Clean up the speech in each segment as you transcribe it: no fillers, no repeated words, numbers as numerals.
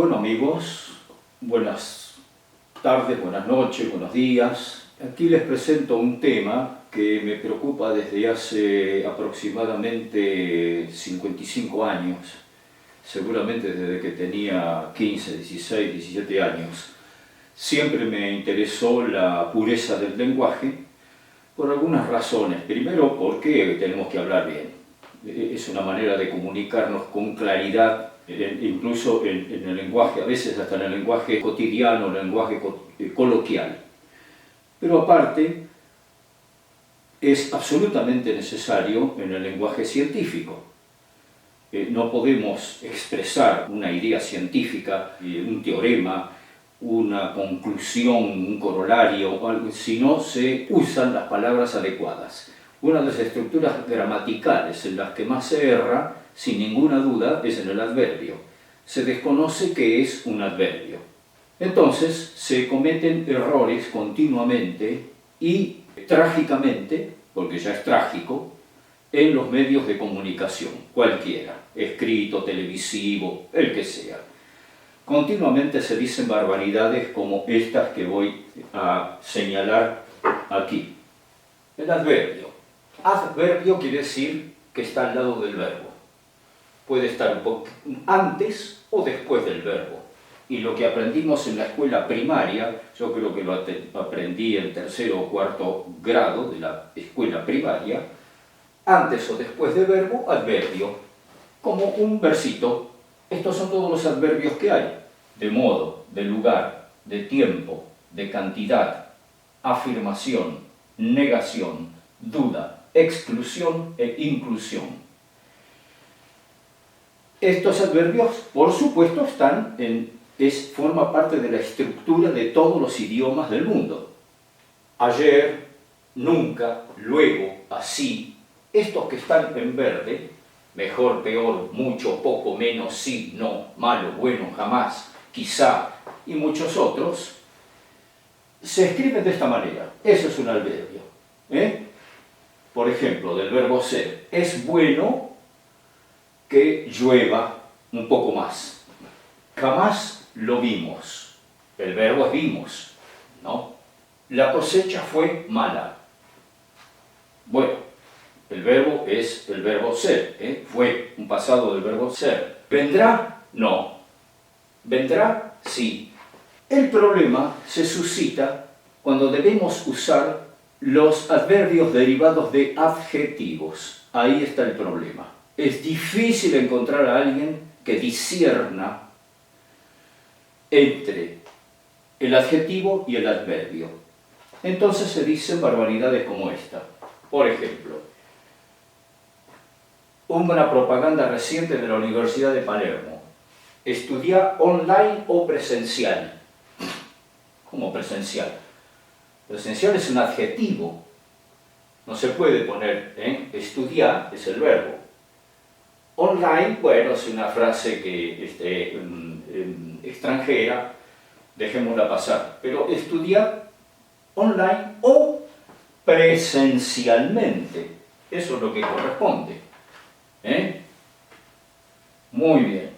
Bueno amigos, buenas tardes, buenas noches, buenos días. Aquí les presento un tema que me preocupa desde hace aproximadamente 55 años, seguramente desde que tenía 15, 16, 17 años. Siempre me interesó la pureza del lenguaje por algunas razones. Primero, porque tenemos que hablar bien. Es una manera de comunicarnos con claridad, incluso en el lenguaje, a veces hasta en el lenguaje cotidiano, el lenguaje coloquial. Pero aparte, es absolutamente necesario en el lenguaje científico. No podemos expresar una idea científica, un teorema, una conclusión, un corolario, si no se usan las palabras adecuadas. Una de las estructuras gramaticales en las que más se erra, sin ninguna duda, es en el adverbio. Se desconoce qué es un adverbio. Entonces, se cometen errores continuamente y trágicamente, porque ya es trágico, en los medios de comunicación, cualquiera, escrito, televisivo, el que sea. Continuamente se dicen barbaridades como estas que voy a señalar aquí. El adverbio. Adverbio quiere decir que está al lado del verbo. Puede estar un poco antes o después del verbo. Y lo que aprendimos en la escuela primaria, yo creo que lo aprendí en tercero o cuarto grado de la escuela primaria, antes o después del verbo, adverbio, como un versito. Estos son todos los adverbios que hay: de modo, de lugar, de tiempo, de cantidad, afirmación, negación, duda, exclusión e inclusión. Estos adverbios, por supuesto, forma parte de la estructura de todos los idiomas del mundo. Ayer, nunca, luego, así. Estos que están en verde, mejor, peor, mucho, poco, menos, sí, no, malo, bueno, jamás, quizá, y muchos otros, se escriben de esta manera. Eso es un adverbio. Por ejemplo, del verbo ser. Es bueno que llueva un poco más. Jamás lo vimos. El verbo es vimos, ¿no? La cosecha fue mala. Bueno, el verbo es el verbo ser. Fue un pasado del verbo ser. ¿Vendrá? No. ¿Vendrá? Sí. El problema se suscita cuando debemos usar los adverbios derivados de adjetivos. Ahí está el problema. Es difícil encontrar a alguien que discierna entre el adjetivo y el adverbio. Entonces se dicen barbaridades como esta. Por ejemplo, una propaganda reciente de la Universidad de Palermo. ¿Estudiar online o presencial? ¿Cómo presencial? Presencial es un adjetivo. No se puede poner, estudiar es el verbo. Online, bueno, es una frase que extranjera, dejémosla pasar. Pero estudiar online o presencialmente, eso es lo que corresponde. Muy bien.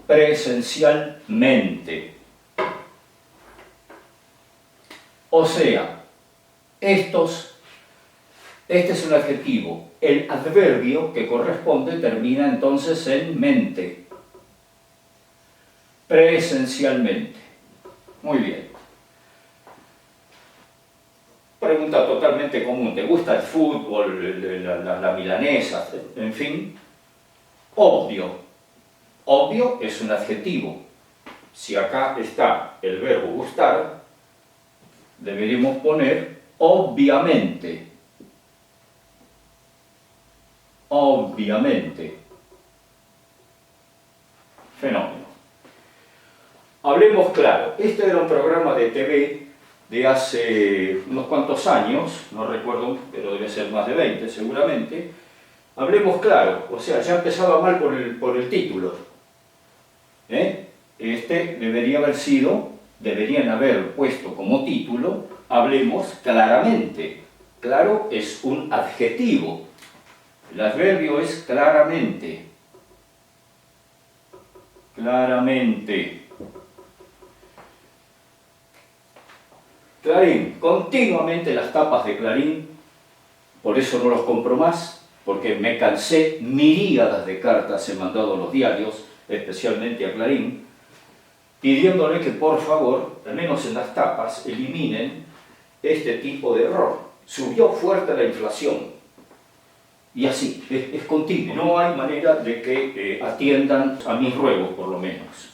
Presencialmente. O sea, este es un adjetivo. El adverbio que corresponde termina entonces en mente. Presencialmente. Muy bien. Pregunta totalmente común. ¿Te gusta el fútbol, la milanesa? En fin. Obvio. Obvio es un adjetivo. Si acá está el verbo gustar, deberíamos poner obviamente. Obviamente. Fenómeno. Hablemos claro. Este era un programa de TV de hace unos cuantos años, no recuerdo, pero debe ser más de 20 seguramente. Hablemos claro, o sea, ya empezaba mal por el título. Deberían haber puesto como título, hablemos claramente. Claro es un adjetivo. El adverbio es claramente. claramente. Clarín, continuamente las tapas de Clarín, por eso no los compro más, porque me cansé, miríadas de cartas he mandado a los diarios, especialmente a Clarín, pidiéndole que por favor, al menos en las tapas, eliminen este tipo de error. Subió fuerte la inflación. Y así, es continuo. No hay manera de que atiendan a mis ruegos, por lo menos.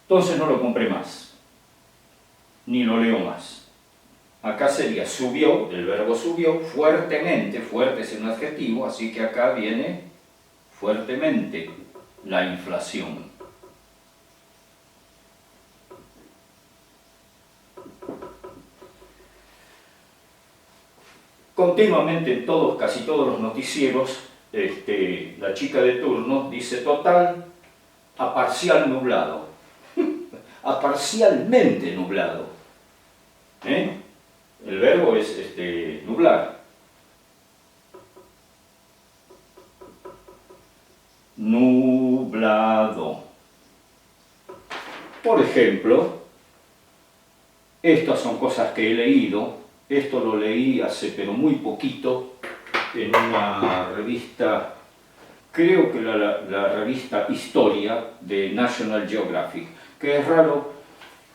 Entonces no lo compré más, ni lo leo más. Acá sería subió, el verbo subió, fuertemente, fuerte es un adjetivo, así que acá viene fuertemente la inflación. Continuamente en todos, casi todos los noticieros, la chica de turno dice total a parcial nublado, a parcialmente nublado. El verbo es nublar. Nublado. Por ejemplo, estas son cosas que he leído. Esto lo leí hace pero muy poquito en una revista, creo que la revista Historia de National Geographic, que es raro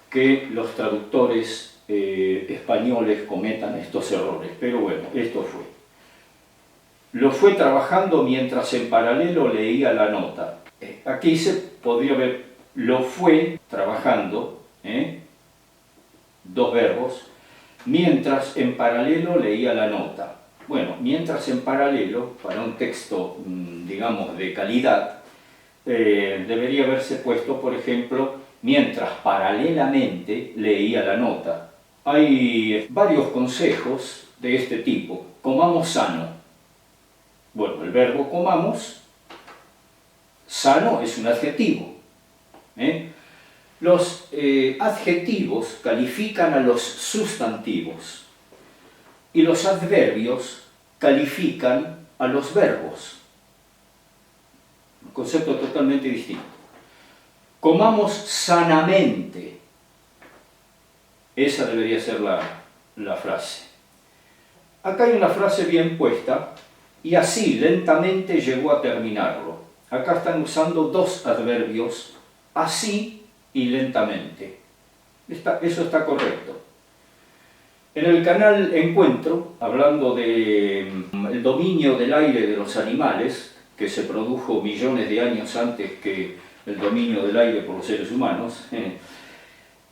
que los traductores españoles cometan estos errores, pero bueno, esto fue. Lo fue trabajando mientras en paralelo leía la nota. Aquí se podría ver, lo fue trabajando, dos verbos, mientras en paralelo leía la nota. Bueno, mientras en paralelo, para un texto, digamos, de calidad, debería haberse puesto, por ejemplo, mientras paralelamente leía la nota. Hay varios consejos de este tipo. Comamos sano. Bueno, el verbo comamos, sano es un adjetivo. Los adjetivos califican a los sustantivos y los adverbios califican a los verbos. Un concepto totalmente distinto. Comamos sanamente. Esa debería ser la frase. Acá hay una frase bien puesta, y así lentamente llegó a terminarlo. Acá están usando dos adverbios, así y lentamente. Eso está correcto. En el canal Encuentro, hablando del dominio del aire de los animales, que se produjo millones de años antes que el dominio del aire por los seres humanos,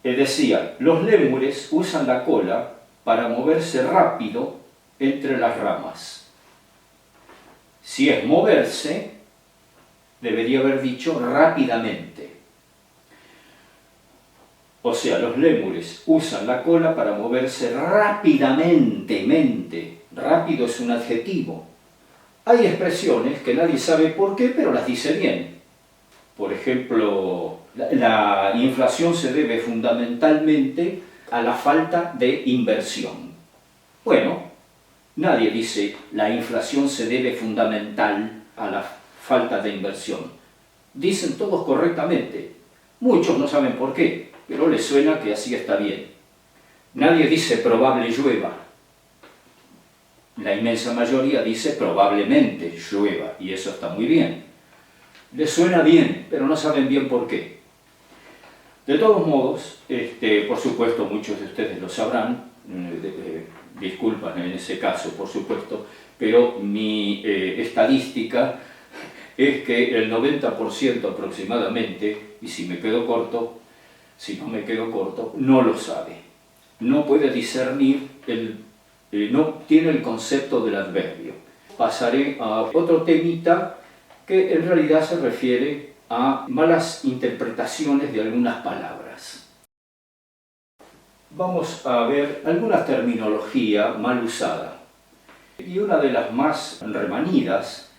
decía, los lémures usan la cola para moverse rápido entre las ramas. Si es moverse, debería haber dicho rápidamente. O sea, los lémures usan la cola para moverse rápidamente. Rápido es un adjetivo. Hay expresiones que nadie sabe por qué, pero las dice bien. Por ejemplo, la inflación se debe fundamentalmente a la falta de inversión. Bueno, nadie dice la inflación se debe fundamental a la falta de inversión. Dicen todos correctamente. Muchos no saben por qué, pero les suena que así está bien. Nadie dice probable llueva. La inmensa mayoría dice probablemente llueva, y eso está muy bien. Les suena bien, pero no saben bien por qué. De todos modos, por supuesto, muchos de ustedes lo sabrán, disculpan en ese caso, por supuesto, pero mi estadística es que el 90% aproximadamente, y si me quedo corto, si no me quedo corto, no lo sabe. No puede discernir, no tiene el concepto del adverbio. Pasaré a otro temita que en realidad se refiere a malas interpretaciones de algunas palabras. Vamos a ver alguna terminología mal usada. Y una de las más remanidas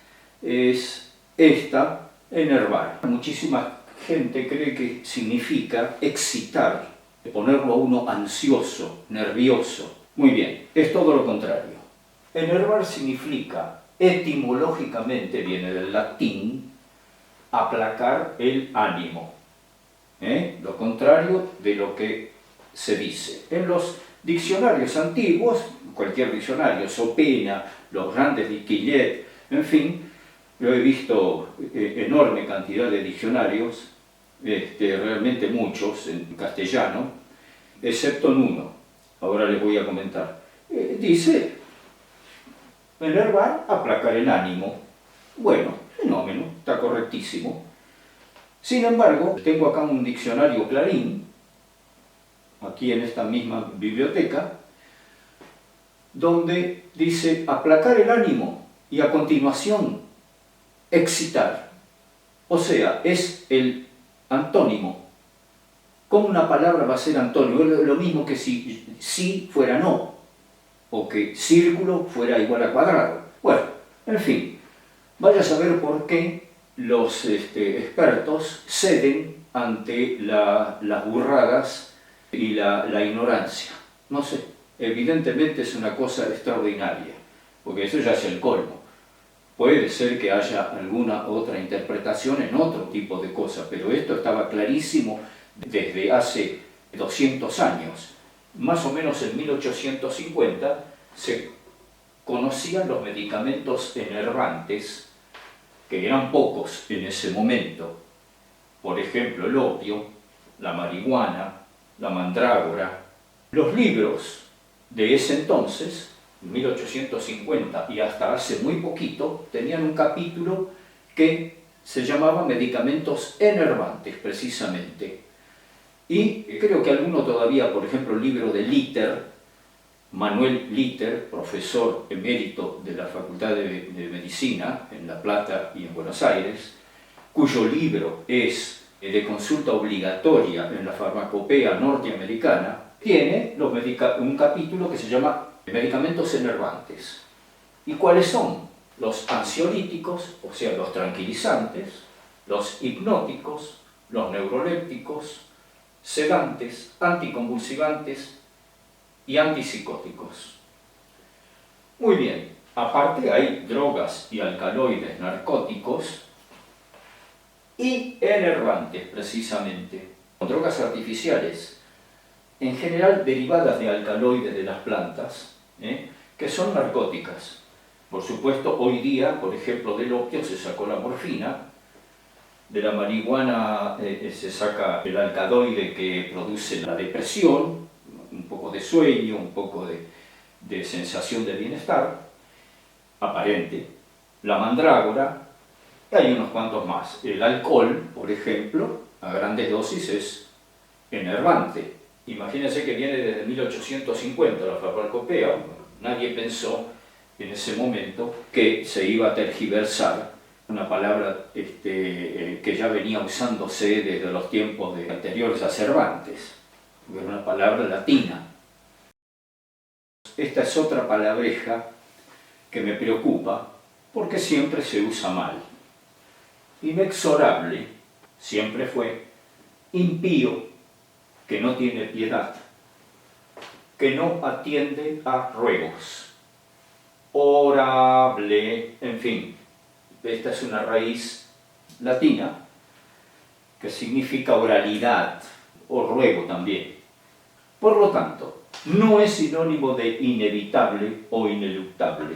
es esta, enervar. Muchísima gente cree que significa excitar, ponerlo a uno ansioso, nervioso. Muy bien, es todo lo contrario. Enervar significa, etimológicamente viene del latín, aplacar el ánimo. Lo contrario de lo que se dice. En los diccionarios antiguos, cualquier diccionario, Sopena, los grandes de Quillet, en fin, yo he visto enorme cantidad de diccionarios, realmente muchos en castellano, excepto en uno, ahora les voy a comentar. Dice, enervar, aplacar el ánimo. Bueno, fenómeno, está correctísimo. Sin embargo, tengo acá un diccionario Clarín, aquí en esta misma biblioteca, donde dice aplacar el ánimo y a continuación excitar. O sea, es el antónimo. ¿Cómo una palabra va a ser antónimo? Es lo mismo que si sí fuera no, o que círculo fuera igual a cuadrado. Bueno, en fin, vaya a saber por qué los expertos ceden ante las burradas y la ignorancia. No sé, evidentemente es una cosa extraordinaria, porque eso ya es el colmo. Puede ser que haya alguna otra interpretación en otro tipo de cosas, pero esto estaba clarísimo desde hace 200 años. Más o menos en 1850 se conocían los medicamentos enervantes, que eran pocos en ese momento. Por ejemplo, el opio, la marihuana, la mandrágora. Los libros de ese entonces, 1850 y hasta hace muy poquito, tenían un capítulo que se llamaba medicamentos enervantes, precisamente. Y creo que alguno todavía, por ejemplo, el libro de Litter, Manuel Litter, profesor emérito de la Facultad de Medicina en La Plata y en Buenos Aires, cuyo libro es de consulta obligatoria en la farmacopea norteamericana, tiene un capítulo que se llama medicamentos enervantes. ¿Y cuáles son? Los ansiolíticos, o sea, los tranquilizantes, los hipnóticos, los neurolépticos, sedantes, anticonvulsivantes y antipsicóticos. Muy bien, aparte hay drogas y alcaloides narcóticos y enervantes, precisamente, drogas artificiales, en general derivadas de alcaloides de las plantas, que son narcóticas. Por supuesto, hoy día, por ejemplo, del opio se sacó la morfina, de la marihuana se saca el alcaloide que produce la depresión, un poco de sueño, un poco de sensación de bienestar aparente, la mandrágora, y hay unos cuantos más. El alcohol, por ejemplo, a grandes dosis es enervante. Imagínense que viene desde 1850 la farmacopea. Nadie pensó en ese momento que se iba a tergiversar una palabra que ya venía usándose desde los tiempos anteriores a Cervantes. Era una palabra latina. Esta es otra palabreja que me preocupa porque siempre se usa mal. Inexorable siempre fue, impío, que no tiene piedad, que no atiende a ruegos, orable, en fin, esta es una raíz latina que significa oralidad o ruego también. Por lo tanto, no es sinónimo de inevitable o ineluctable.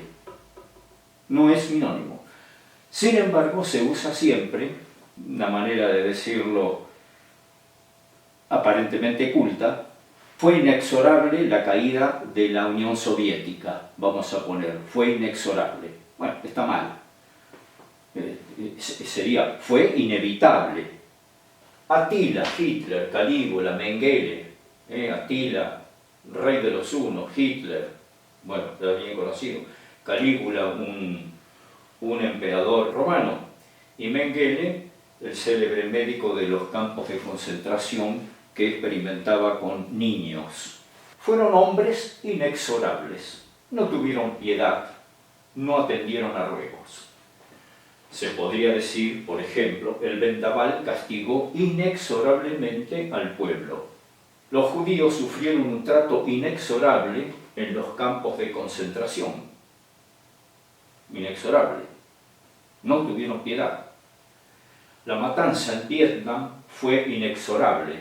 No es sinónimo. Sin embargo, se usa siempre, una manera de decirlo aparentemente culta, fue inexorable la caída de la Unión Soviética, vamos a poner, fue inexorable. Bueno, está mal. Sería, fue inevitable. Attila, Hitler, Calígula, Mengele, Attila, rey de los hunos, Hitler, bueno, ya bien conocido, Calígula, un emperador romano, y Mengele, el célebre médico de los campos de concentración que experimentaba con niños. Fueron hombres inexorables, no tuvieron piedad, no atendieron a ruegos. Se podría decir, por ejemplo, el vendaval castigó inexorablemente al pueblo. Los judíos sufrieron un trato inexorable en los campos de concentración. Inexorable. No tuvieron piedad. La matanza en Vietnam fue inexorable.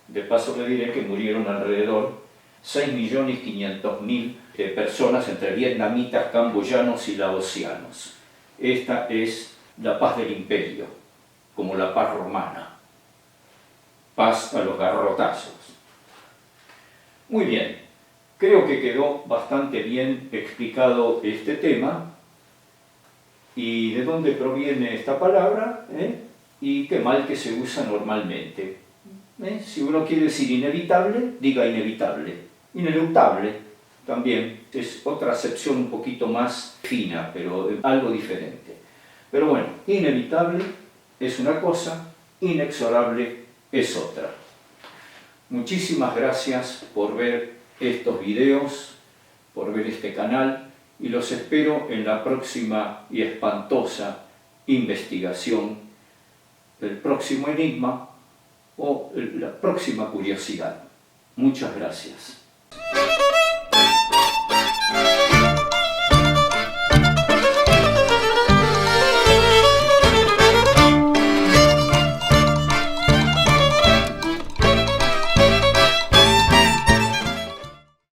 De paso le diré que murieron alrededor 6.500.000 personas entre vietnamitas, camboyanos y laosianos. Esta es la paz del imperio, como la paz romana. Paz a los garrotazos. Muy bien, creo que quedó bastante bien explicado este tema y de dónde proviene esta palabra, y qué mal que se usa normalmente. Si uno quiere decir inevitable, diga inevitable. Ineluctable también es otra acepción un poquito más fina, pero algo diferente. Pero bueno, inevitable es una cosa, inexorable es otra. Muchísimas gracias por ver estos videos, por ver este canal, y los espero en la próxima y espantosa investigación, el próximo enigma o la próxima curiosidad. Muchas gracias.